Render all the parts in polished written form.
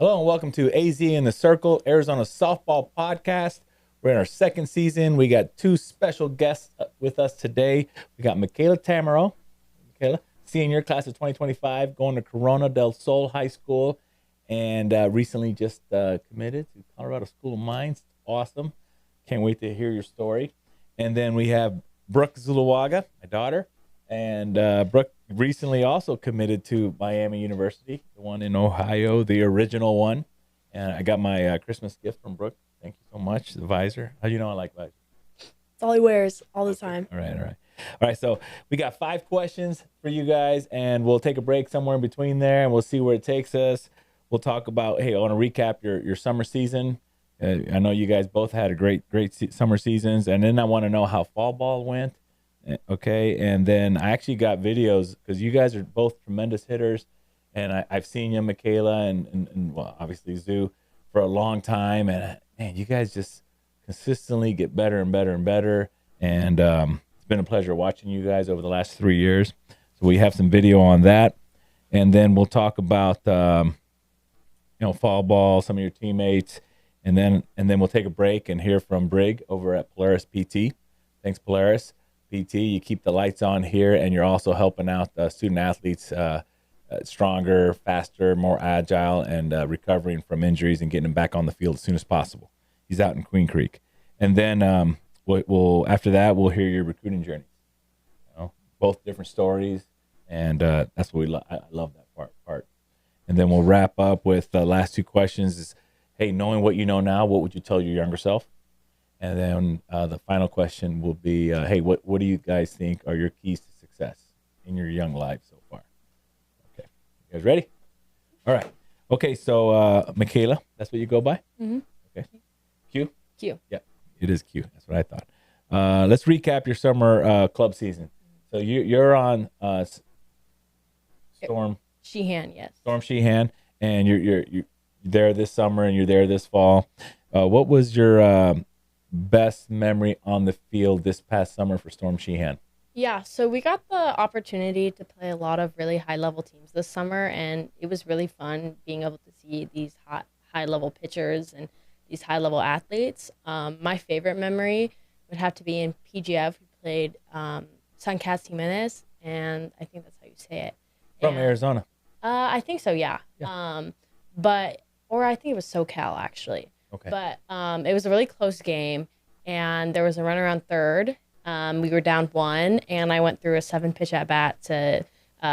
Hello and welcome to AZ in the Circle, Arizona Softball Podcast. We're in our second season. We got two special guests with us today. We got Miquela Tammaro, senior class of 2025, going to Corona del Sol High School, and recently just committed to Colorado School of Mines. Awesome. Can't wait to hear your story. And then we have Brooke Zuluaga, my daughter, and Brooke recently also committed to Miami University, the one in Ohio, the original one. And I got my Christmas gift from Brooke. Thank you so much. The visor. How do you know I like visors? It's all he wears all the time. All right. So we got 5 questions for you guys, and we'll take a break somewhere in between there, and we'll see where it takes us. We'll talk about, hey, I want to recap your summer season. I know you guys both had a great summer seasons, and then I want to know how fall ball went. Okay, and then I actually got videos because you guys are both tremendous hitters, and I've seen you, Miquela, and well, obviously Zoo, for a long time, and man, you guys just consistently get better and better and better, and it's been a pleasure watching you guys over the last 3 years. So we have some video on that, and then we'll talk about fall ball, some of your teammates, and then we'll take a break and hear from Brig over at Polaris PT. Thanks, Polaris PT. You keep the lights on here, and you're also helping out student athletes stronger, faster, more agile, and recovering from injuries and getting them back on the field as soon as possible. He's out in Queen Creek. And then we'll after that, we'll hear your recruiting journey. Both different stories, and that's what I love that part. And then we'll wrap up with the last 2 questions is, hey, knowing what you know now, what would you tell your younger self? And then the final question will be, hey, what do you guys think are your keys to success in your young life so far? Okay. You guys ready? All right. Okay, so Miquela, that's what you go by? Mm-hmm. Okay. Q? Q. Yeah, it is Q. That's what I thought. Let's recap your summer club season. So you're on Storm Sheehan, yes. Storm Sheehan, and you're there this summer and you're there this fall. What was your best memory on the field this past summer for Storm Sheehan? Yeah, so we got the opportunity to play a lot of really high-level teams this summer, and it was really fun being able to see these high-level pitchers and these high-level athletes. My favorite memory would have to be in PGF. We played Suncast Jimenez, and I think that's how you say it. From Arizona. I think so, yeah. Or I think it was SoCal, actually. Okay. But it was a really close game, and there was a runner on third. We were down 1, and I went through a 7-pitch at bat to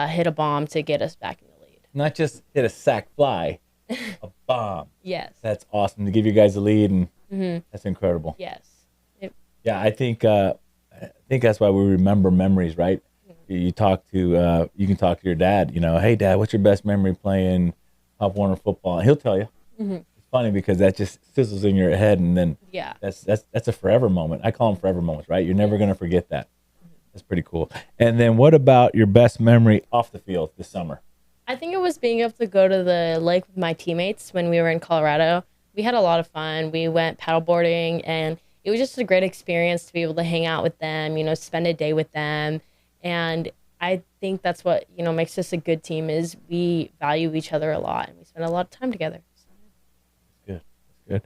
hit a bomb to get us back in the lead. Not just hit a sac fly, a bomb. Yes. That's awesome to give you guys a lead, and that's incredible. Yes. Yeah, I think that's why we remember memories, right? You can talk to your dad. Hey, Dad, what's your best memory playing Pop Warner football? And he'll tell you. Mm-hmm. It's funny because that just sizzles in your head, and then Yeah. that's a forever moment. I call them forever moments, right? You're never gonna forget that. That's pretty cool. And then, what about your best memory off the field this summer? I think it was being able to go to the lake with my teammates when we were in Colorado. We had a lot of fun. We went paddleboarding, and it was just a great experience to be able to hang out with them, spend a day with them. And I think that's what, makes us a good team is we value each other a lot, and we spend a lot of time together. That's good.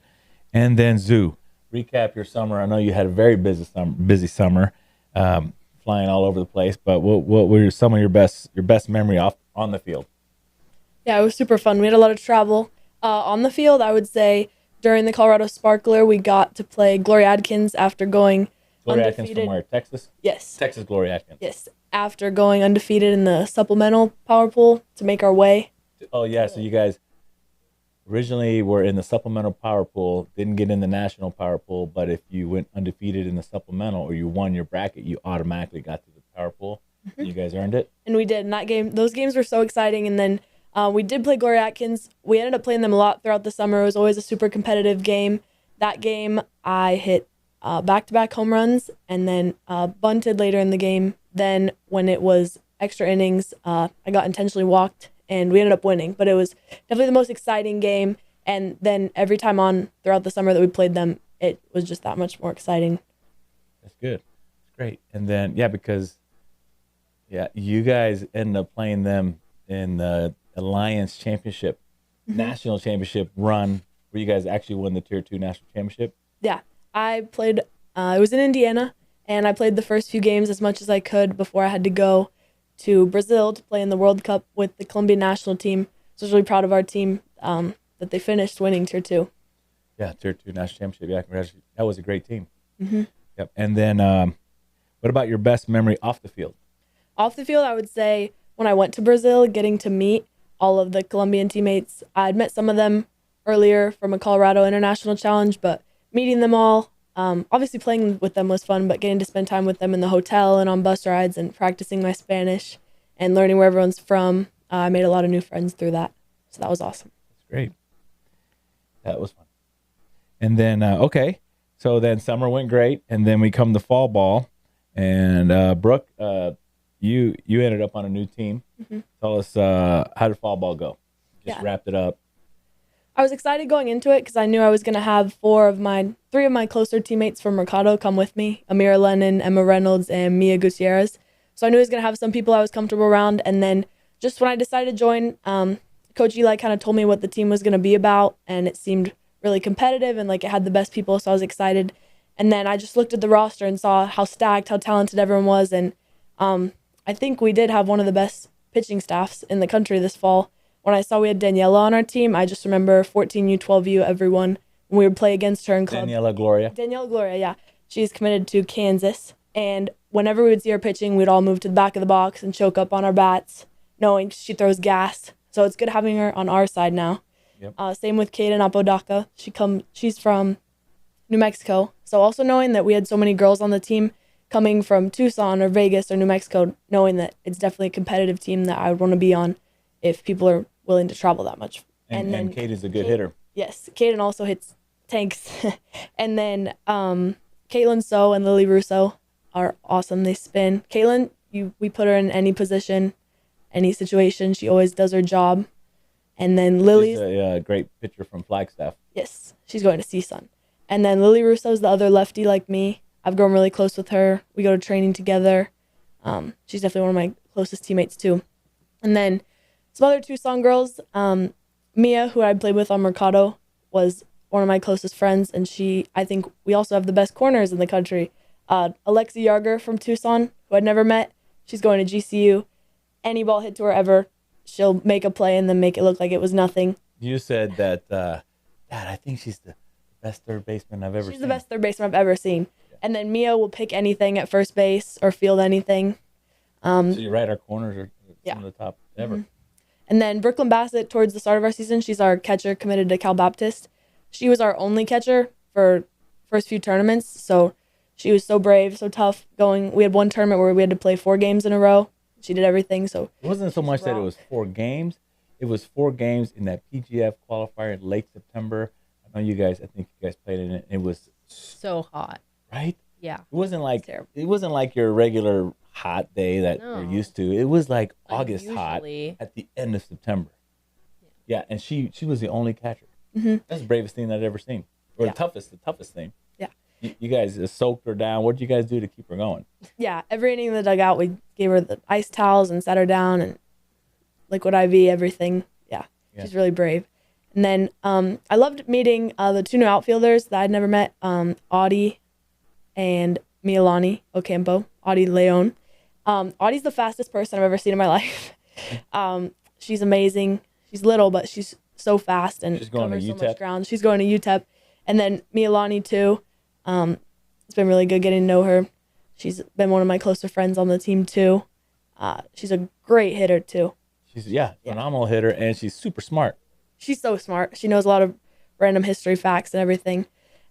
And then Zoo, recap your summer. I know you had a very busy summer, flying all over the place, but what were some of your best memory off on the field? Yeah, it was super fun. We had a lot of travel. On the field, I would say during the Colorado Sparkler, we got to play Gloria Adkins after going Gloria undefeated. Atkins from where? Texas? Yes. Texas Gloria Atkins. Yes. After going undefeated in the supplemental power pool to make our way. Oh, yeah. So you guys originally were in the supplemental power pool, didn't get in the national power pool, but if you went undefeated in the supplemental or you won your bracket, you automatically got to the power pool. Mm-hmm. You guys earned it? And we did. And those games were so exciting. And then we did play Gloria Atkins. We ended up playing them a lot throughout the summer. It was always a super competitive game. That game, I hit back-to-back home runs and then bunted later in the game. Then when it was extra innings, I got intentionally walked, and we ended up winning. But it was definitely the most exciting game. And then every time on throughout the summer that we played them, it was just that much more exciting. That's good. That's great. And then, because you guys ended up playing them in the Alliance Championship national championship run where you guys actually won the Tier 2 national championship. Yeah, I played. It was in Indiana, and I played the first few games as much as I could before I had to go to Brazil to play in the World Cup with the Colombian national team. So I was really proud of our team that they finished winning Tier 2. Yeah, Tier 2 national championship. Yeah, congratulations. That was a great team. Mm-hmm. Yep. And then what about your best memory off the field? Off the field, I would say when I went to Brazil, getting to meet all of the Colombian teammates. I'd met some of them earlier from a Colorado International Challenge, but meeting them all, obviously playing with them was fun, but getting to spend time with them in the hotel and on bus rides and practicing my Spanish and learning where everyone's from, I made a lot of new friends through that. So that was awesome. That's great. That was fun. And then, okay, so then summer went great, and then we come to fall ball, and Brooke, you ended up on a new team. Mm-hmm. Tell us, how did fall ball go? Just wrapped it up. I was excited going into it because I knew I was going to have three of my closer teammates from Mercado come with me, Amira Lennon, Emma Reynolds, and Mia Gutierrez. So I knew I was going to have some people I was comfortable around. And then just when I decided to join, Coach Eli kind of told me what the team was going to be about, and it seemed really competitive and like it had the best people, so I was excited. And then I just looked at the roster and saw how stacked, how talented everyone was, and I think we did have one of the best pitching staffs in the country this fall. When I saw we had Daniela on our team, I just remember 14U, 12U, everyone, when we would play against her in club. Daniela Gloria, yeah. She's committed to Kansas. And whenever we would see her pitching, we'd all move to the back of the box and choke up on our bats, knowing she throws gas. So it's good having her on our side now. Yep. Same with Kaden Apodaca. She's from New Mexico. So also knowing that we had so many girls on the team coming from Tucson or Vegas or New Mexico, knowing that it's definitely a competitive team that I would want to be on if people are willing to travel that much. And Kaden's a good hitter. Yes, Kaden also hits tanks. And then Caitlin So and Lily Russo are awesome. They spin. Caitlin, we put her in any position, any situation. She always does her job. And then Lily's a great pitcher from Flagstaff. Yes, she's going to CSUN. And then Lily Russo's the other lefty like me. I've grown really close with her. We go to training together. She's definitely one of my closest teammates too. And then some other Tucson girls. Mia, who I played with on Mercado, was one of my closest friends, and I think we also have the best corners in the country. Alexi Yarger from Tucson, who I'd never met. She's going to GCU. Any ball hit to her ever, she'll make a play and then make it look like it was nothing. You said that, Dad, I think she's the best third baseman I've ever seen. She's the best third baseman I've ever seen. Yeah. And then Mia will pick anything at first base or field anything. So you're right, our corners are some of the top ever. Mm-hmm. And then Brooklyn Bassett, towards the start of our season, she's our catcher committed to Cal Baptist. She was our only catcher for first few tournaments, so she was so brave, so tough going. We had one tournament where we had to play 4 games in a row. She did everything. So it wasn't so much that it was 4 games. It was 4 games in that PGF qualifier in late September. I know I think you guys played in it. It was so hot. Right? Yeah. It wasn't like your regular hot day that you're used to. It was like August hot at the end of September. Yeah, and she was the only catcher. Mm-hmm. That's the bravest thing I'd ever seen. Or the toughest thing. Yeah. You guys soaked her down. What did you guys do to keep her going? Yeah, every inning in the dugout, we gave her the ice towels and sat her down and liquid IV, everything. Yeah. She's really brave. And then I loved meeting the 2 new outfielders that I'd never met, Audie and Milani Ocampo, Audie Leon. Audie's the fastest person I've ever seen in my life. She's amazing. She's little, but she's so fast and covers so much ground. She's going to UTEP. And then Milani too. It's been really good getting to know her. She's been one of my closer friends on the team too. She's a great hitter too. She's phenomenal hitter, and she's super smart. She's so smart. She knows a lot of random history facts and everything.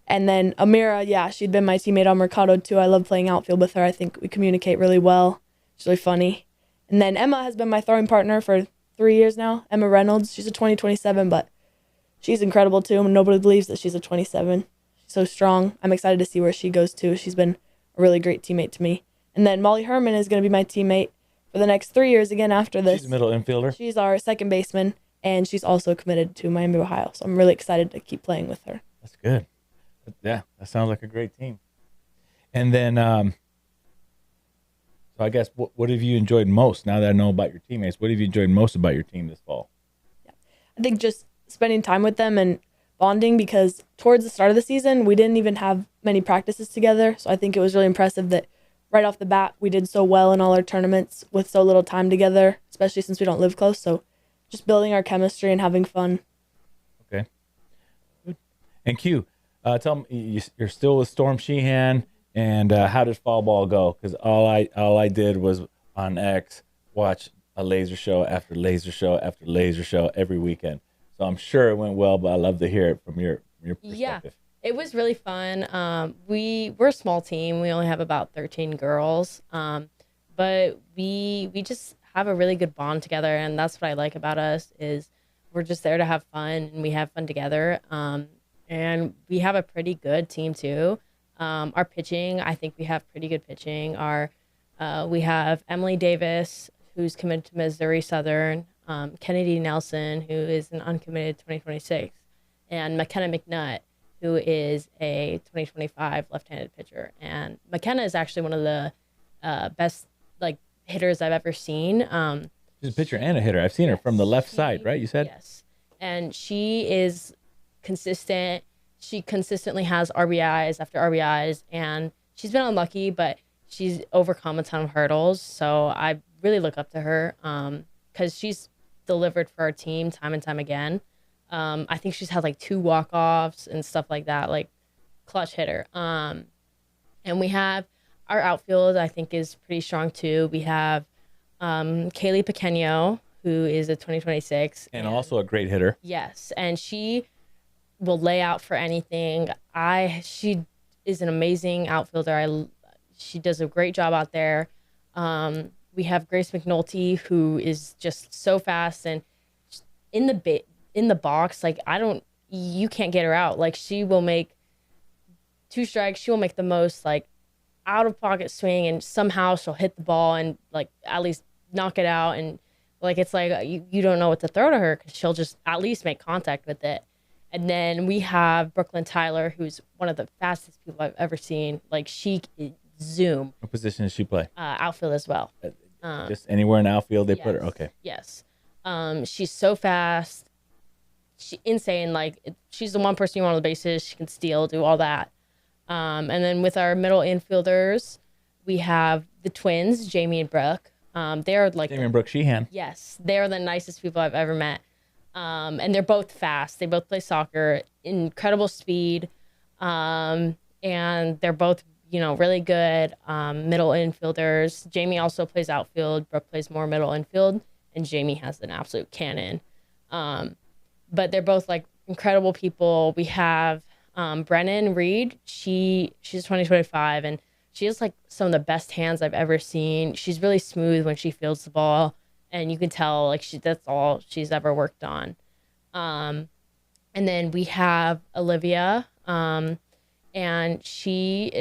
And then Amira, she'd been my teammate on Mercado too. I love playing outfield with her. I think we communicate really well. She's really funny. And then Emma has been my throwing partner for 3 years now. Emma Reynolds, she's a 2027, but she's incredible too. Nobody believes that she's a 27. She's so strong. I'm excited to see where she goes too. She's been a really great teammate to me. And then Molly Herman is going to be my teammate for the next 3 years again after this. She's a middle infielder. She's our second baseman, and she's also committed to Miami, Ohio. So I'm really excited to keep playing with her. That's good. Yeah, that sounds like a great team. And then, so I guess what have you enjoyed most now that I know about your teammates? What have you enjoyed most about your team this fall? Yeah, I think just spending time with them and bonding, because towards the start of the season, we didn't even have many practices together. So I think it was really impressive that right off the bat, we did so well in all our tournaments with so little time together, especially since we don't live close. So just building our chemistry and having fun. Okay. And Q, tell me, you're still with Storm Sheehan, and how did fall ball go? Because all I did was on X watch a laser show after laser show after laser show every weekend. So I'm sure it went well, but I'd love to hear it from your perspective. Yeah, it was really fun. We're a small team. We only have about 13 girls, but we just have a really good bond together, and that's what I like about us is we're just there to have fun, and we have fun together. And we have a pretty good team too. Our pitching, I think we have pretty good pitching. We have Emily Davis, who's committed to Missouri Southern, Kennedy Nelson, who is an uncommitted 2026, and McKenna McNutt, who is a 2025 left-handed pitcher. And McKenna is actually one of the best hitters I've ever seen. She's a pitcher and a hitter. I've seen her from the left side, right? You said? Yes. And she is consistent. She consistently has RBIs after RBIs, and she's been unlucky, but she's overcome a ton of hurdles. So I really look up to her because she's delivered for our team time and time again. I think she's had 2 walk-offs and stuff like that, clutch hitter. And we have our outfield, I think, is pretty strong too. We have Kaylee Pequeño, who is a 2026. And also a great hitter. Yes, and she will lay out for anything. She is an amazing outfielder. She does a great job out there. We have Grace McNulty, who is just so fast, and in the box, you can't get her out. She will make 2 strikes. She will make the most out of pocket swing, and somehow she'll hit the ball and at least knock it out. And you don't know what to throw to her because she'll just at least make contact with it. And then we have Brooklyn Tyler, who's one of the fastest people I've ever seen. She zoom. What position does she play? Outfield as well. Just anywhere in outfield they yes, put her? Okay. Yes. She's so fast. She's insane. She's the one person you want on the bases. She can steal, do all that. And then with our middle infielders, we have the twins, Jamie and Brooke. They're Jamie and Brooke Sheehan. Yes, they're the nicest people I've ever met. And they're both fast. They both play soccer, incredible speed. And they're both, really good middle infielders. Jamie also plays outfield. Brooke plays more middle infield. And Jamie has an absolute cannon. But they're both incredible people. We have Brennan Reed. She's 2025, and she has some of the best hands I've ever seen. She's really smooth when she fields the ball, and you can tell that's all she's ever worked on. And then we have Olivia, and she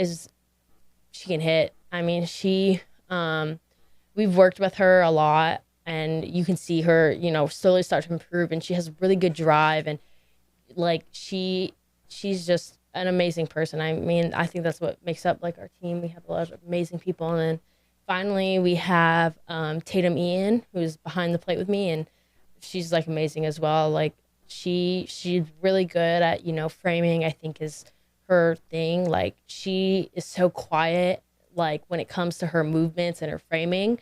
can hit. I mean, we've worked with her a lot, and you can see her, slowly start to improve, and she has really good drive, and she's just an amazing person. I mean, I think that's what makes up our team. We have a lot of amazing people. And then finally we have Tatum Ian, who's behind the plate with me, and she's amazing as well. She's really good at, framing, I think is her thing. She is so quiet, when it comes to her movements and her framing,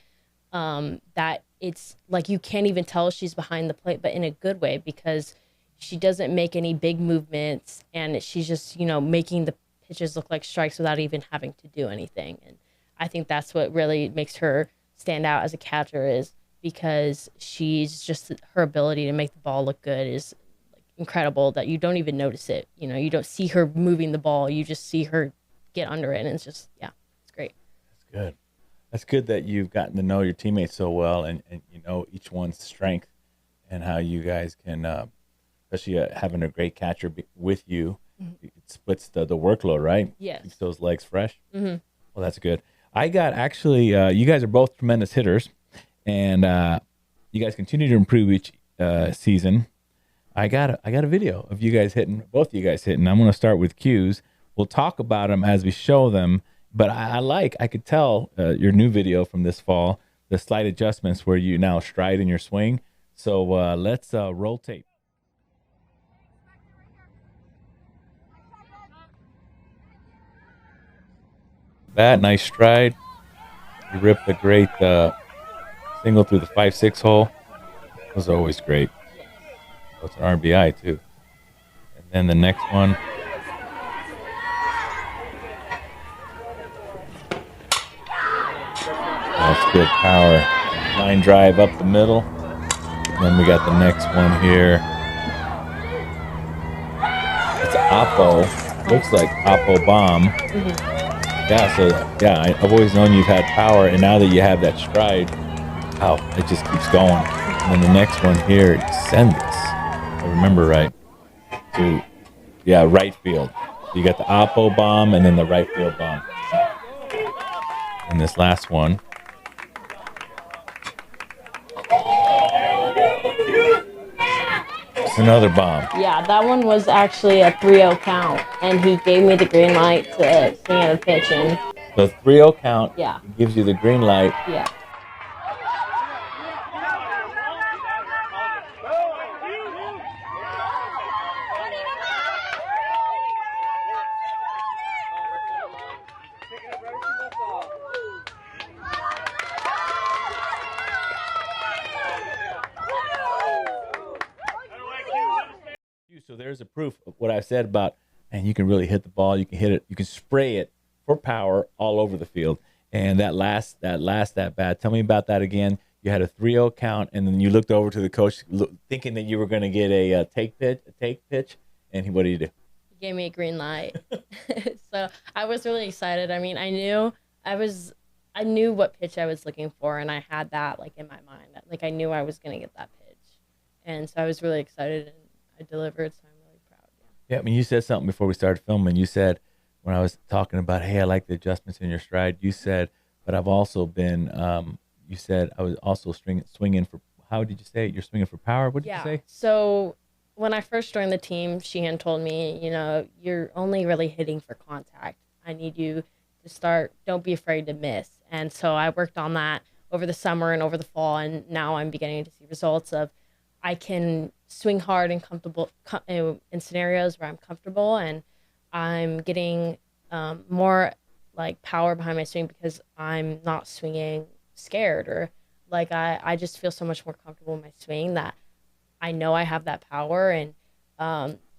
that it's you can't even tell she's behind the plate, but in a good way, because she doesn't make any big movements, and she's just, making the pitches look like strikes without even having to do anything. And I think that's what really makes her stand out as a catcher, is because she's just, her ability to make the ball look good is incredible, that you don't even notice it. You don't see her moving the ball. You just see her get under it. And it's just, it's great. That's good. That's good that you've gotten to know your teammates so well, and each one's strength, and how you guys can, especially having a great catcher with you, it splits the workload, right? Yes. Keeps those legs fresh. Mm-hmm. Well, that's good. I got actually, you guys are both tremendous hitters, and you guys continue to improve each season. I got a video of you guys hitting, both of you guys hitting. I'm going to start with cues. We'll talk about them as we show them, but I could tell your new video from this fall, the slight adjustments where you now stride in your swing. So let's roll tape. bat. Nice stride. You ripped a great single through the 5-6 hole. Those are always great. So it's an RBI too. And then the next one. That's good power. Line drive up the middle. And then we got the next one here. It's Oppo. Looks like Oppo bomb. Yeah, so yeah, I've always known you've had power, and now that you have that stride, wow, it just keeps going. And then the next one here, send this, if I remember right, to right field. So you got the Oppo bomb and then the right field bomb. And this last one. It's another bomb. Yeah, that one was actually a 3-0 count, and he gave me the green light to swing at a pitch. And The 3-0 count yeah, gives you the green light. yeah. So there's a proof of what I said about, and you can really hit the ball. You can hit it. You can spray it for power all over the field. And that last at bat. Tell me about that again. You had a 3-0 count, and then you looked over to the coach, thinking that you were going to get a take pitch. And what did he do? He gave me a green light. So I was really excited. I mean, I knew what pitch I was looking for, and I had that like in my mind. Like I knew I was going to get that pitch, and so I was really excited, and I delivered. So I'm really proud. Yeah, I mean, you said something before we started filming. You said, when I was talking about, hey, I like the adjustments in your stride, you said, but I've also been, you said I was also swinging for, how did you say it? You're swinging for power? What did you say? So when I first joined the team, Sheehan told me, you're only really hitting for contact. I need you to start, don't be afraid to miss. And so I worked on that over the summer and over the fall, and now I'm beginning to see results of I can swing hard and comfortable in scenarios where I'm comfortable, and I'm getting more like power behind my swing because I'm not swinging scared, or like I just feel so much more comfortable in my swing that I know I have that power. And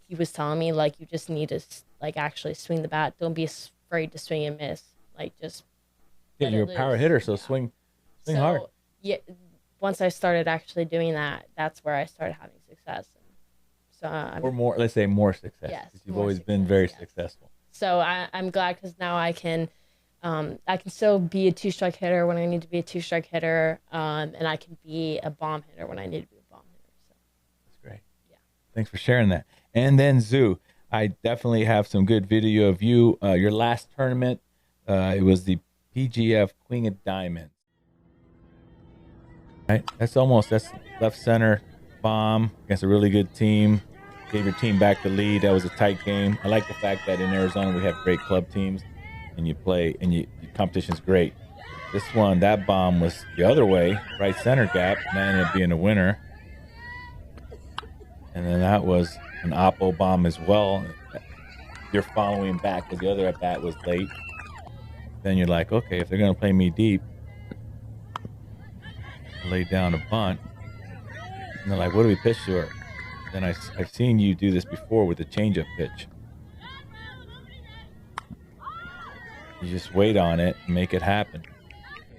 he was telling me, like, you just need to like actually swing the bat. Don't be afraid to swing and miss. Like, just you're a power hitter, so swing hard. Yeah. Once I started actually doing that, that's where I started having success. So or more, let's say more success. Yes, you've always been very successful. So I'm glad, because now I can still be a 2-strike hitter when I need to be a 2-strike hitter, and I can be a bomb hitter when I need to be a bomb hitter. So that's great. Yeah. Thanks for sharing that. And then Zoo, I definitely have some good video of you. Your last tournament, it was the PGF Queen of Diamonds. Right, that's left center bomb against a really good team. Gave your team back the lead. That was a tight game. I like the fact that in Arizona we have great club teams, and you play, and your competition's great. This one, that bomb was the other way, right center gap, and that ended up being a winner. And then that was an Oppo bomb as well. You're following back because the other at bat was late. Then you're like, okay, if they're gonna play me deep, lay down a bunt, and they're like, what do we pitch to her? Then I've seen you do this before with the changeup pitch. You just wait on it and make it happen.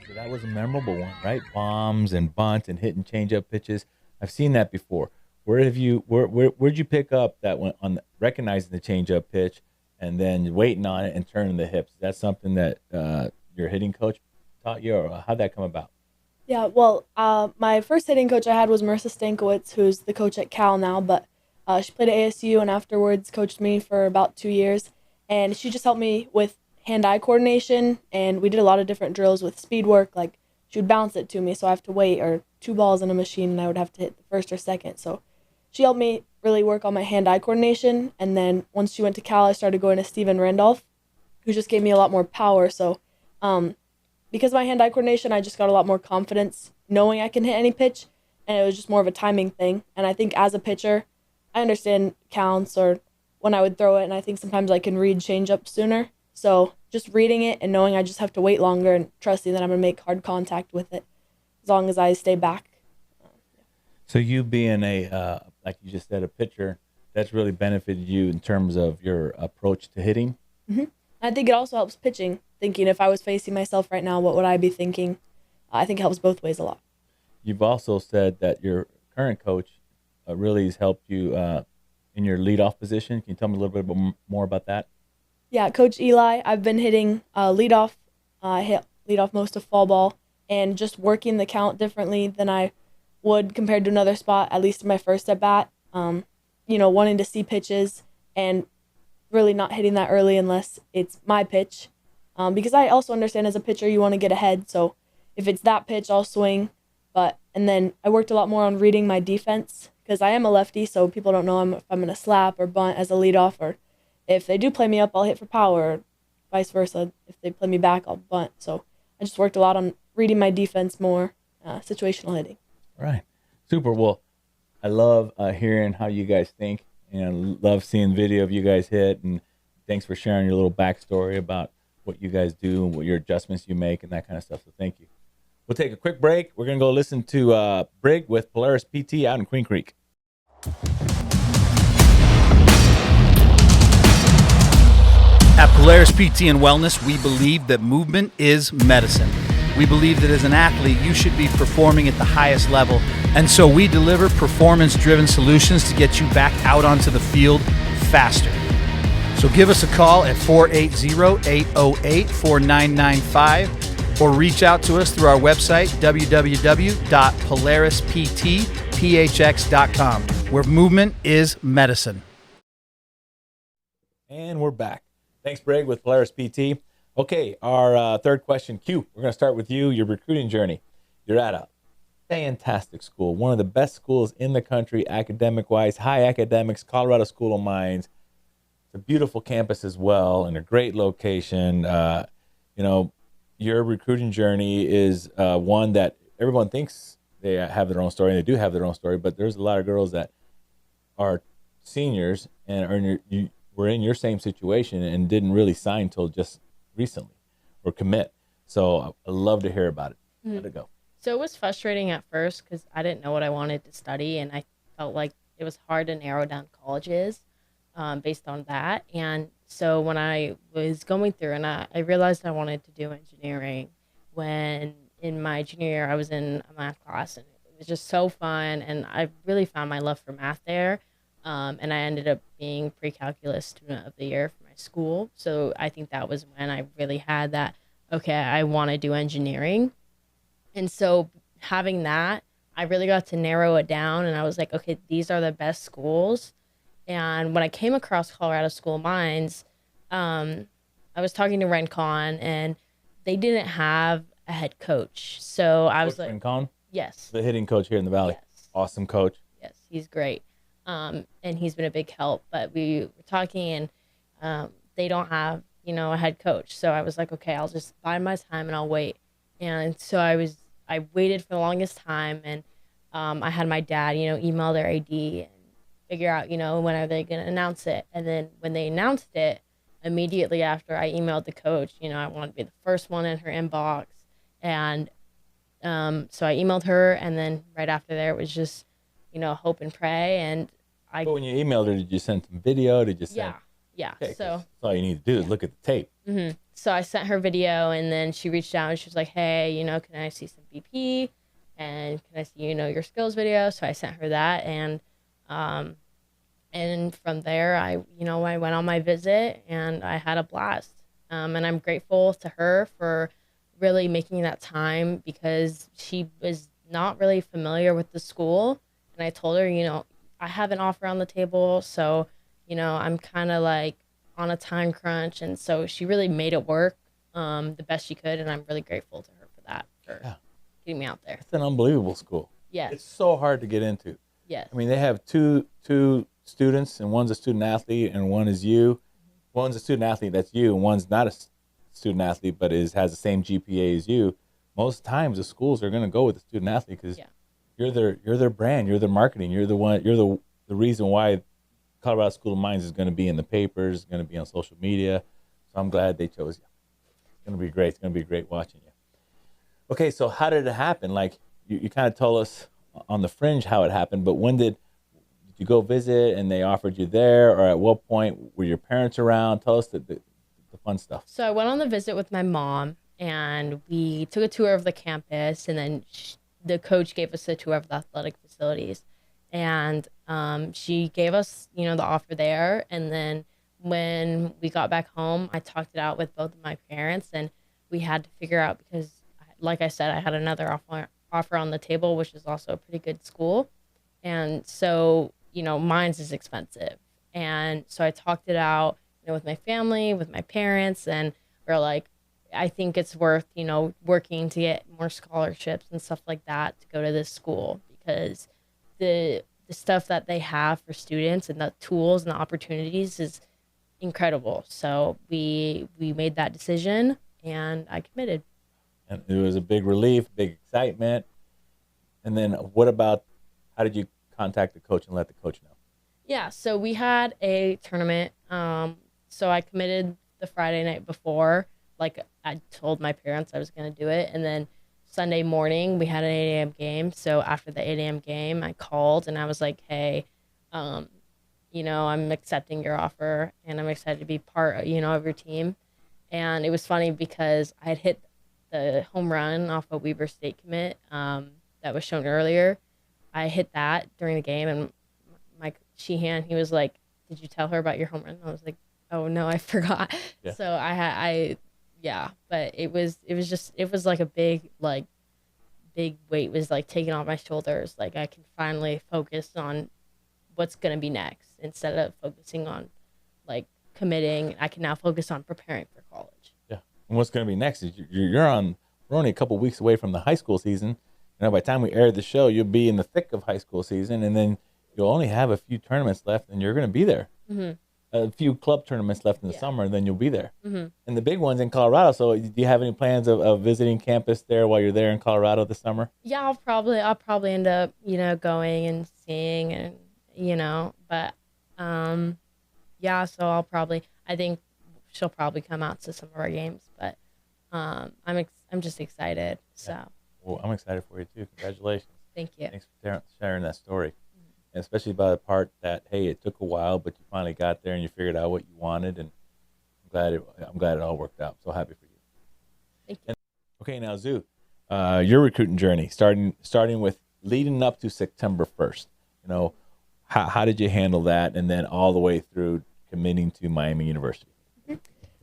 So that was a memorable one, right? Bombs and bunts and hitting changeup pitches. I've seen that before. Where'd you pick up that one on recognizing the changeup pitch and then waiting on it and turning the hips? Is that something that your hitting coach taught you, or how'd that come about? Yeah, well, my first hitting coach I had was Marissa Stankiewicz, who's the coach at Cal now, but she played at ASU and afterwards coached me for about 2 years. And she just helped me with hand-eye coordination, and we did a lot of different drills with speed work. Like, she would bounce it to me, so I have to wait, or 2 balls in a machine, and I would have to hit the first or second. So she helped me really work on my hand-eye coordination. And then once she went to Cal, I started going to Steven Randolph, who just gave me a lot more power. So because of my hand-eye coordination, I just got a lot more confidence knowing I can hit any pitch, and it was just more of a timing thing. And I think as a pitcher, I understand counts or when I would throw it, and I think sometimes I can read changeup sooner. So just reading it and knowing I just have to wait longer and trusting that I'm going to make hard contact with it as long as I stay back. So you being a, like you just said, a pitcher, that's really benefited you in terms of your approach to hitting? Mm-hmm. I think it also helps pitching, thinking if I was facing myself right now, what would I be thinking? I think it helps both ways a lot. You've also said that your current coach really has helped you in your leadoff position. Can you tell me a little bit more about that? Yeah, Coach Eli, I've been hitting leadoff. I hit leadoff most of fall ball and just working the count differently than I would compared to another spot, at least in my first at bat. Wanting to see pitches and really not hitting that early unless it's my pitch. Because I also understand as a pitcher you want to get ahead, so if it's that pitch, I'll swing. And then I worked a lot more on reading my defense because I am a lefty, so people don't know if I'm going to slap or bunt as a leadoff, or if they do play me up, I'll hit for power, or vice versa. If they play me back, I'll bunt. So I just worked a lot on reading my defense more, situational hitting. Right. Super. Well, I love hearing how you guys think, and love seeing video of you guys hit. And thanks for sharing your little backstory about what you guys do and what your adjustments you make and that kind of stuff. So thank you. We'll take a quick break. We're going to go listen to Brig with Polaris PT out in Queen Creek. At Polaris PT and Wellness, we believe that movement is medicine. We believe that as an athlete, you should be performing at the highest level. And so we deliver performance-driven solutions to get you back out onto the field faster. So give us a call at 480-808-4995 or reach out to us through our website, www.polarisptphx.com, where movement is medicine. And we're back. Thanks, Brig, with Polaris PT. Okay, our third question, Q. We're going to start with you, your recruiting journey. You're at a fantastic school, one of the best schools in the country, academic-wise, high academics, Colorado School of Mines. It's a beautiful campus as well and a great location. Your recruiting journey is one that everyone thinks they have their own story, and they do have their own story, but there's a lot of girls that are seniors and were in your same situation and didn't really sign until just recently or commit. So I'd love to hear about it. Mm-hmm. How'd it go? So it was frustrating at first because I didn't know what I wanted to study, and I felt like it was hard to narrow down colleges based on that. And so when I was going through and I realized I wanted to do engineering when in my junior year I was in a math class, and it was just so fun, and I really found my love for math there. And I ended up being pre-calculus student of the year for my school. So I think that was when I really had that, okay, I want to do engineering. And so having that, I really got to narrow it down, and I was like, okay, these are the best schools. And when I came across Colorado School of Mines, I was talking to Rencon, and they didn't have a head coach. So I was like, Rencon? Yes. The hitting coach here in the Valley. Yes. Awesome coach. Yes, he's great. And he's been a big help. But we were talking, and they don't have, a head coach. So I was like, okay, I'll just bide my time and I'll wait. And so I waited for the longest time, and I had my dad, email their AD and figure out, when are they going to announce it. And then when they announced it, immediately after I emailed the coach, I wanted to be the first one in her inbox. And so I emailed her, and then right after there, it was just, hope and pray. And But when you emailed her, did you send some video? Did you send? Yeah. Okay, So that's all you need to do is look at the tape. Mm-hmm. So I sent her video, and then she reached out and she was like, hey, can I see some BP? And can I see, your skills video? So I sent her that. And from there, I went on my visit, and I had a blast. And I'm grateful to her for really making that time, because she was not really familiar with the school. And I told her, I have an offer on the table. So, I'm kind of like on a time crunch. And so she really made it work the best she could. And I'm really grateful to her for that, for getting me out there. It's an unbelievable school. Yes. It's so hard to get into. Yes. I mean, they have two students, and one's a student athlete, and one is you. Mm-hmm. One's a student athlete, that's you, and one's not a student athlete, but has the same GPA as you. Most times, the schools are going to go with the student athlete because you're their brand, you're their marketing, you're the reason why Colorado School of Mines is going to be in the papers, going to be on social media. So I'm glad they chose you. going to be great. It's going to be great watching you. Okay, so how did it happen? Like you kind of told us on the fringe how it happened, but when did you go visit and they offered you there, or at what point were your parents around? Tell us the fun stuff. So I went on the visit with my mom, and we took a tour of the campus, and then the coach gave us a tour of the athletic facilities, and she gave us, the offer there. And then when we got back home, I talked it out with both of my parents, and we had to figure out, because like I said, I had another offer on the table, which is also a pretty good school. And so, mine's is expensive. And so I talked it out, with my family, with my parents, and we're like, I think it's worth, working to get more scholarships and stuff like that to go to this school, because the stuff that they have for students and the tools and the opportunities is incredible. So we made that decision, and I committed. And it was a big relief, big excitement. And then how did you contact the coach and let the coach know? Yeah, so we had a tournament. So I committed the Friday night before. Like, I told my parents I was going to do it. And then Sunday morning, we had an 8 a.m. game. So after the 8 a.m. game, I called and I was like, hey, I'm accepting your offer, and I'm excited to be part, of your team. And it was funny because I had hit the home run off a Weber State commit that was shown earlier. I hit that during the game, and Mike Sheehan, he was like, did you tell her about your home run? I was like, oh no, I forgot. Yeah. So but it was like a big weight was like taken off my shoulders. Like, I can finally focus on what's going to be next instead of focusing on like committing. I can now focus on preparing for college. Yeah. And what's going to be next is we're only a couple weeks away from the high school season. By the time we air the show, you'll be in the thick of high school season, and then you'll only have a few tournaments left, and you're going to be there. Mm-hmm. A few club tournaments left in the summer, and then you'll be there. Mm-hmm. And the big one's in Colorado. So do you have any plans of visiting campus there while you're there in Colorado this summer? Yeah, I'll probably end up, going and seeing, and, but, so I think she'll probably come out to some of our games, but, I'm just excited. So. Yeah. Well, I'm excited for you too. Congratulations. Thank you. Thanks for sharing that story. And especially about the part that, hey, it took a while, but you finally got there and you figured out what you wanted, and I'm glad it all worked out. So happy for you. Thank you. Okay, now Zoo, your recruiting journey, starting with leading up to September 1st. How did you handle that, and then all the way through committing to Miami University?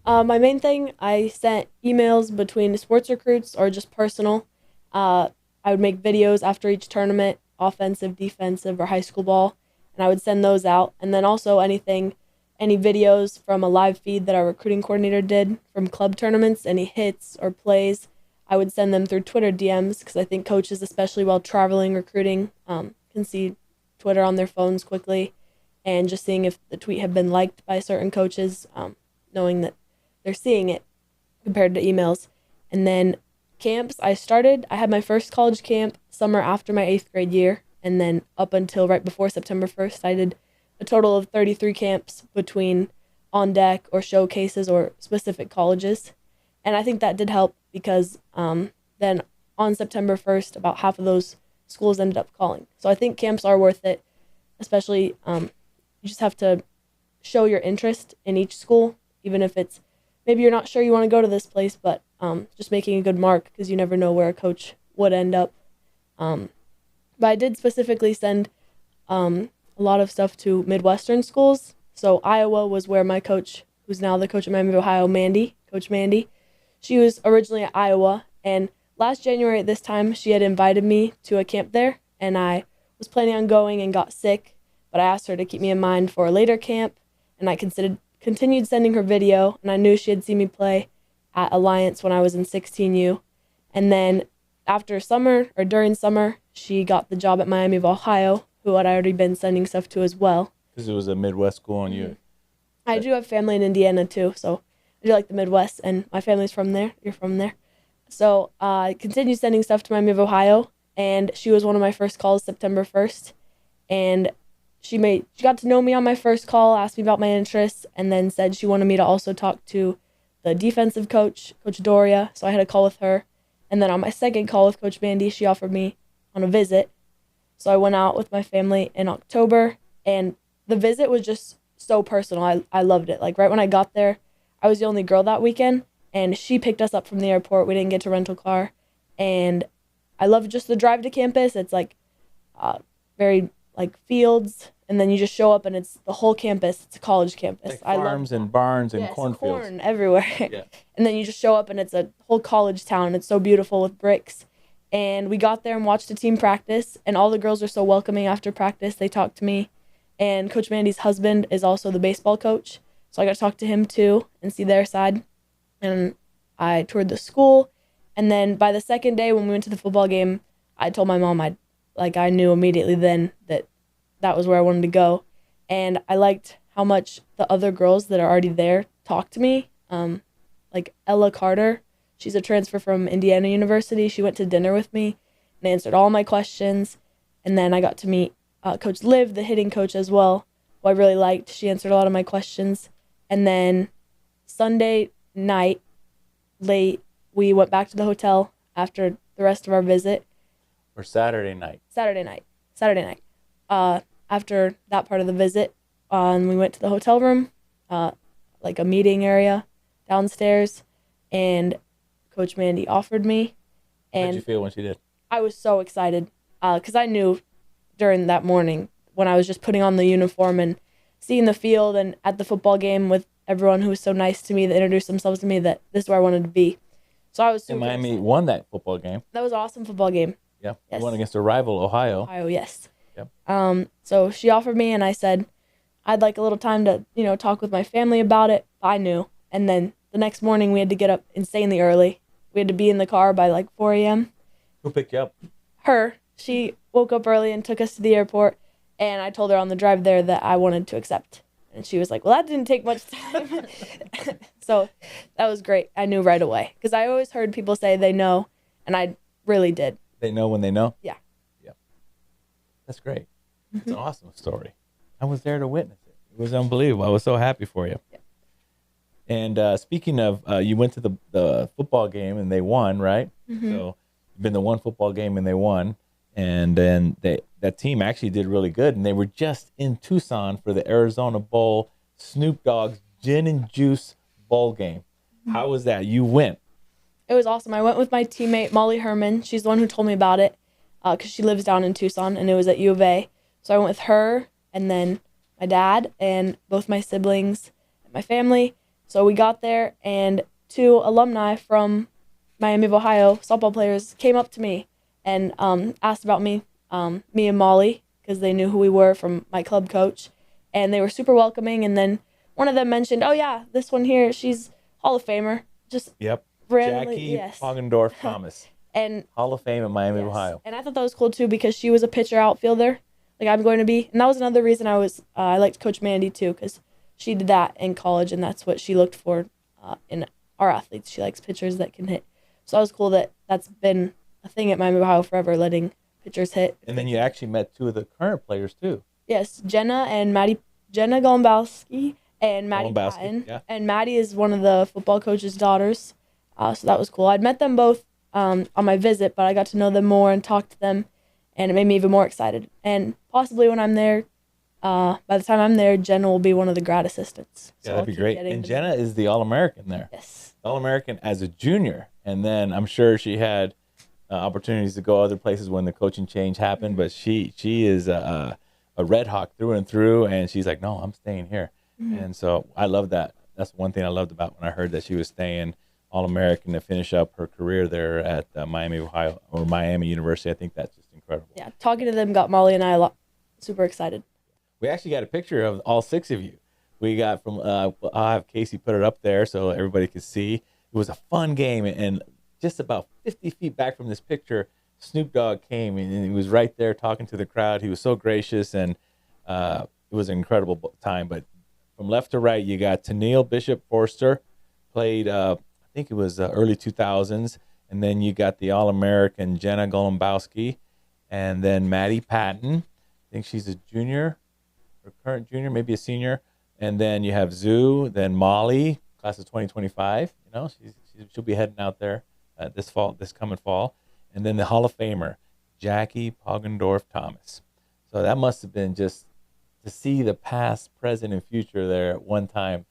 My main thing, I sent emails between sports recruits or just personal. I would make videos after each tournament, offensive, defensive, or high school ball, and I would send those out. And then also any videos from a live feed that our recruiting coordinator did from club tournaments, any hits or plays, I would send them through Twitter DMs, because I think coaches, especially while traveling, recruiting, can see Twitter on their phones quickly, and just seeing if the tweet had been liked by certain coaches, knowing that they're seeing it compared to emails. And then camps, I had my first college camp summer after my 8th grade year, and then up until right before September 1st, I did a total of 33 camps between on deck or showcases or specific colleges. And I think that did help, because then on September 1st, about half of those schools ended up calling. So I think camps are worth it, especially you just have to show your interest in each school, even if it's maybe you're not sure you want to go to this place, but just making a good mark, because you never know where a coach would end up. But I did specifically send a lot of stuff to Midwestern schools. So Iowa was where my coach, who's now the coach at Miami of Ohio, Coach Mandy, she was originally at Iowa. And last January at this time, she had invited me to a camp there, and I was planning on going and got sick, but I asked her to keep me in mind for a later camp, and I continued sending her video, and I knew she had seen me play at Alliance when I was in 16U. And then after summer, or during summer, she got the job at Miami of Ohio, who had already been sending stuff to as well. Because it was a Midwest school, and you... I do have family in Indiana too, so I do like the Midwest, and my family's from there. You're from there. So I continued sending stuff to Miami of Ohio, and she was one of my first calls September 1st. And she got to know me on my first call, asked me about my interests, and then said she wanted me to also talk to the defensive coach, Coach Doria. So I had a call with her. And then on my second call with Coach Mandy, she offered me on a visit. So I went out with my family in October, and the visit was just so personal. I loved it. Like right when I got there, I was the only girl that weekend, and she picked us up from the airport. We didn't get to rental car, and I loved just the drive to campus. It's like very like fields, and then you just show up and it's the whole campus. It's a college campus. Like farms and barns and cornfields. Corn everywhere. Yeah. And then you just show up and it's a whole college town. It's so beautiful with bricks. And we got there and watched a team practice, and all the girls are so welcoming after practice. They talked to me, and Coach Mandy's husband is also the baseball coach. So I got to talk to him too and see their side. And I toured the school. And then by the second day when we went to the football game, I told my mom I knew immediately then that was where I wanted to go. And I liked how much the other girls that are already there talked to me. Like Ella Carter, she's a transfer from Indiana University. She went to dinner with me and answered all my questions. And then I got to meet Coach Liv, the hitting coach as well, who I really liked. She answered a lot of my questions. And then Sunday night, late, we went back to the hotel after the rest of our visit. Or Saturday night. Saturday night. After that part of the visit, we went to the hotel room, like a meeting area downstairs, and Coach Mandy offered me. And how'd you feel when she did? I was so excited because I knew during that morning when I was just putting on the uniform and seeing the field and at the football game with everyone who was so nice to me that introduced themselves to me that this is where I wanted to be. So I was super And Miami excited. won that football game. That was an awesome football game. Yeah. Yes. You won against a rival, Ohio. Ohio, yes. Yep. So she offered me, and I said I'd like a little time to, talk with my family about it. I knew. And then the next morning we had to get up insanely early. We had to be in the car by like 4 a.m. Who picked you up? Her. She woke up early and took us to the airport, and I told her on the drive there that I wanted to accept. And she was like, well, that didn't take much time. So that was great. I knew right away because I always heard people say they know, and I really did. They know when they know? Yeah. That's great. It's an awesome story. I was there to witness it. It was unbelievable. I was so happy for you. Yeah. And speaking of, you went to the football game and they won, right? Mm-hmm. So you've been to one football game and they won. And then that team actually did really good. And they were just in Tucson for the Arizona Bowl, Snoop Dogg's Gin and Juice Bowl game. Mm-hmm. How was that? You went. It was awesome. I went with my teammate, Molly Herman. She's the one who told me about it because she lives down in Tucson, and it was at U of A. So I went with her and then my dad and both my siblings and my family. So we got there, and two alumni from Miami of Ohio, softball players, came up to me and asked about me and Molly, because they knew who we were from my club coach. And they were super welcoming. And then one of them mentioned, oh, yeah, this one here, she's Hall of Famer. Just Yep. randomly, Jackie yes. Pogendorf Thomas. And Hall of Fame at Miami, yes. Ohio. And I thought that was cool too because she was a pitcher outfielder, like I'm going to be. And that was another reason I liked Coach Mandy too, because she did that in college, and that's what she looked for in our athletes. She likes pitchers that can hit. So that was cool that that's been a thing at Miami, Ohio forever, letting pitchers hit. And then you actually met two of the current players too. Yes, Jenna Golombowski and Maddie Golombowski, Patton. yeah. And Maddie is one of the football coach's daughters. So that was cool. I'd met them both on my visit, but I got to know them more and talk to them, and it made me even more excited. And possibly when I'm there, by the time I'm there, Jenna will be one of the grad assistants. Yeah, that'd be great. And Jenna is the All-American there. Yes. All-American as a junior. And then I'm sure she had opportunities to go other places when the coaching change happened, but she is a Red Hawk through and through, and she's like, no, I'm staying here. Mm-hmm. And so I love that. That's one thing I loved about when I heard that she was staying All-American to finish up her career there at Miami, Ohio, or Miami University. I think that's just incredible. Yeah, talking to them got Molly and I super excited. We actually got a picture of all six of you. We got from, I'll have Casey put it up there so everybody could see. It was a fun game, and just about 50 feet back from this picture, Snoop Dogg came, and he was right there talking to the crowd. He was so gracious, and it was an incredible time. But from left to right, you got Tennille Bishop Forster, played, I think it was early 2000s, and then you got the All-American Jenna Golombowski, and then Maddie Patton. I think she's a junior, or current junior, maybe a senior. And then you have Zoo, then Molly, class of 2025. You know, she'll be heading out there this coming fall. And then the Hall of Famer, Jackie Poggendorf Thomas. So that must have been just to see the past, present, and future there at one time.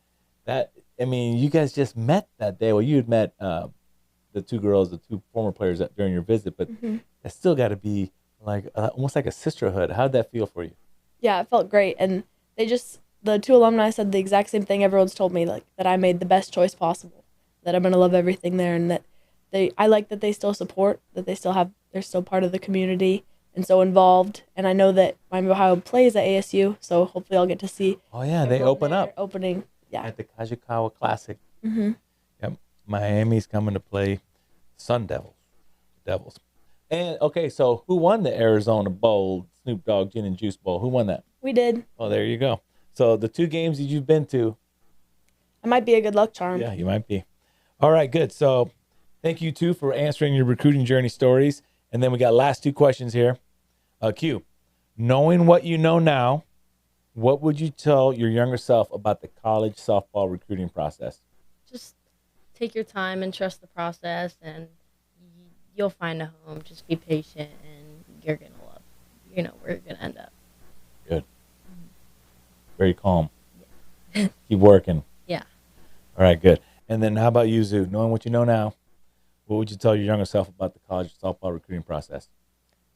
You guys just met that day. Well, you had met the two girls, the two former players during your visit, but it still got to be like almost like a sisterhood. How'd that feel for you? Yeah, it felt great. And the two alumni said the exact same thing everyone's told me, like that I made the best choice possible, that I'm going to love everything there, and that I like that they still support, that they're still part of the community and so involved. And I know that Miami of Ohio plays at ASU, so hopefully I'll get to see. Oh yeah, they open up. Opening, yeah. At the Kajikawa Classic. Yep. Miami's coming to play Sun Devils. And okay, so who won the Arizona Bowl, Snoop Dogg Gin and Juice Bowl? Who won that? We did. Oh, there you go. So the 2 games that you've been to. I might be a good luck charm. Yeah, you might be. All right, good. So thank you, too, for answering your recruiting journey stories. And then we got last 2 questions here. Q, knowing what you know now, what would you tell your younger self about the college softball recruiting process? Just take your time and trust the process, and you'll find a home. Just be patient, and you're going to love, where you're going to end up. Good. Very calm. Yeah. Keep working. Yeah. All right, good. And then how about you, Zoo? Knowing what you know now, what would you tell your younger self about the college softball recruiting process?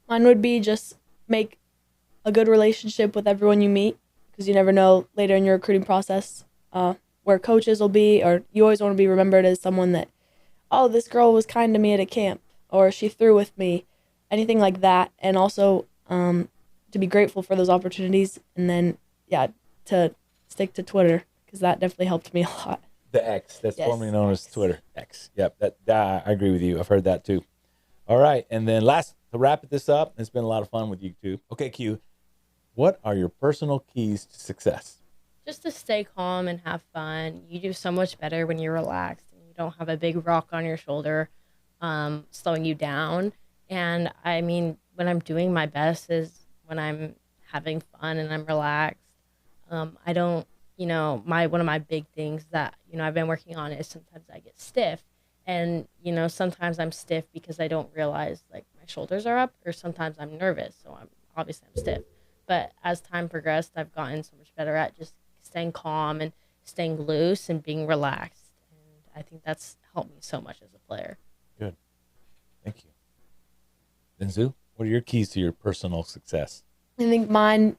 Mine would be just make a good relationship with everyone you meet, because you never know later in your recruiting process where coaches will be, or you always want to be remembered as someone that, oh, this girl was kind to me at a camp, or she threw with me, anything like that. And also to be grateful for those opportunities, and then, to stick to Twitter, because that definitely helped me a lot. The X, that's Yes. formerly known as Twitter. X. Yep, I agree with you. I've heard that too. All right, and then last, to wrap this up, it's been a lot of fun with you too. Okay, Q, what are your personal keys to success? Just to stay calm and have fun. You do so much better when you're relaxed and you don't have a big rock on your shoulder slowing you down. And I mean, when I'm doing my best is when I'm having fun and I'm relaxed. I don't, one of my big things that, I've been working on is sometimes I get stiff. And, sometimes I'm stiff because I don't realize like my shoulders are up, or sometimes I'm nervous. So I'm stiff. But as time progressed, I've gotten so much better at just staying calm and staying loose and being relaxed. And I think that's helped me so much as a player. Good. Thank you. Then Zoo, what are your keys to your personal success? I think mine,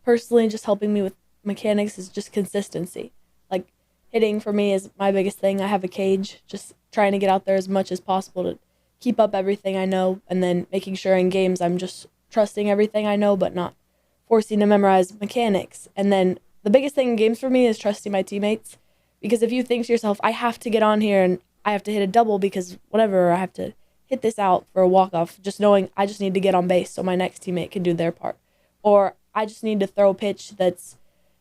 personally, just helping me with mechanics is just consistency. Like, hitting for me is my biggest thing. I have a cage, just trying to get out there as much as possible to keep up everything I know, and then making sure in games I'm just trusting everything I know, but not forcing to memorize mechanics. And then the biggest thing in games for me is trusting my teammates, because if you think to yourself, I have to get on here and I have to hit a double because whatever, I have to hit this out for a walk-off, just knowing I just need to get on base so my next teammate can do their part. Or I just need to throw a pitch that's,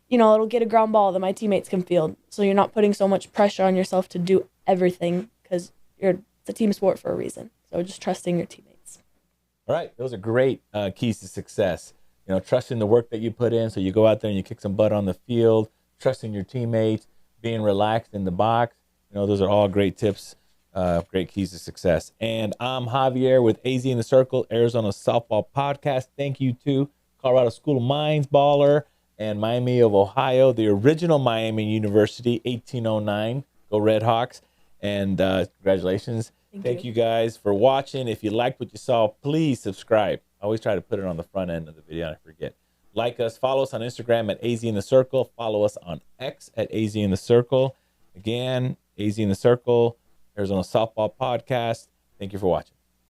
it'll get a ground ball that my teammates can field. So you're not putting so much pressure on yourself to do everything, because it's a team sport for a reason. So just trusting your teammates. All right, those are great keys to success. Trusting the work that you put in, so you go out there and you kick some butt on the field, trusting your teammates, being relaxed in the box. Those are all great tips, great keys to success. And I'm Javier with AZ in the Circle, Arizona Softball Podcast. Thank you to Colorado School of Mines baller and Miami of Ohio, the original Miami University, 1809. Go Red Hawks. And congratulations. Thank you guys for watching. If you liked what you saw, please subscribe. I always try to put it on the front end of the video and I forget. Like us, follow us on Instagram at AZ in the Circle. Follow us on X at AZ in the Circle. Again, AZ in the Circle, Arizona Softball Podcast. Thank you for watching.